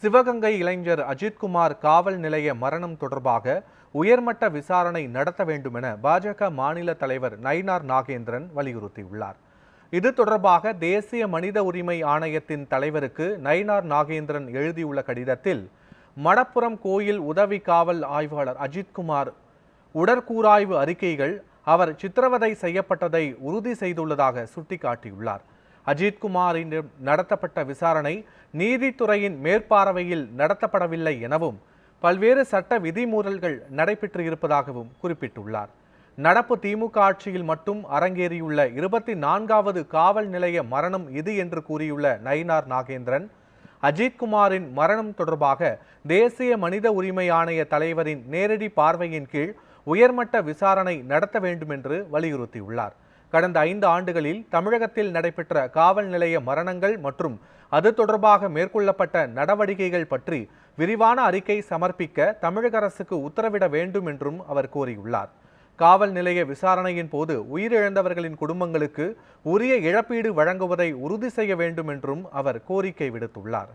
சிவகங்கை இளைஞர் அஜித்குமார் காவல் நிலைய மரணம் தொடர்பாக உயர்மட்ட விசாரணை நடத்த வேண்டும் என பாஜக மாநில தலைவர் நயினார் நாகேந்திரன் வலியுறுத்தியுள்ளார். இது தொடர்பாக தேசிய மனித உரிமை ஆணையத்தின் தலைவருக்கு நயினார் நாகேந்திரன் எழுதியுள்ள கடிதத்தில், மடப்புரம் கோயில் உதவி காவல் ஆய்வாளர் அஜித்குமார் உடற்கூறாய்வு அறிக்கைகள் அவர் சித்திரவதை செய்யப்பட்டதை உறுதி செய்துள்ளதாக சுட்டிக்காட்டியுள்ளார். அஜித்குமாரின் நடத்தப்பட்ட விசாரணை நீதித்துறையின் மேற்பார்வையில் நடத்தப்படவில்லை எனவும் பல்வேறு சட்ட விதிமீறல்கள் நடைபெற்று இருப்பதாகவும் குறிப்பிட்டுள்ளார். நடப்பு திமுக ஆட்சியில் மட்டும் அரங்கேறியுள்ள 24வது காவல் நிலைய மரணம் இது என்று கூறியுள்ள நயினார் நாகேந்திரன், அஜித்குமாரின் மரணம் தொடர்பாக தேசிய மனித உரிமை ஆணைய தலைவரின் நேரடி பார்வையின் கீழ் உயர்மட்ட விசாரணை நடத்த வேண்டும் என்று வலியுறுத்தியுள்ளார். கடந்த 5 ஆண்டுகளில் தமிழகத்தில் நடைபெற்ற காவல் நிலைய மரணங்கள் மற்றும் அது தொடர்பாக மேற்கொள்ளப்பட்ட நடவடிக்கைகள் பற்றி விரிவான அறிக்கை சமர்ப்பிக்க தமிழக அரசுக்கு உத்தரவிட வேண்டும் என்றும் அவர் கோரியுள்ளார். காவல் நிலைய விசாரணையின் போது உயிரிழந்தவர்களின் குடும்பங்களுக்கு உரிய இழப்பீடு வழங்குவதை உறுதி செய்ய வேண்டும் என்றும் அவர் கோரிக்கை விடுத்துள்ளார்.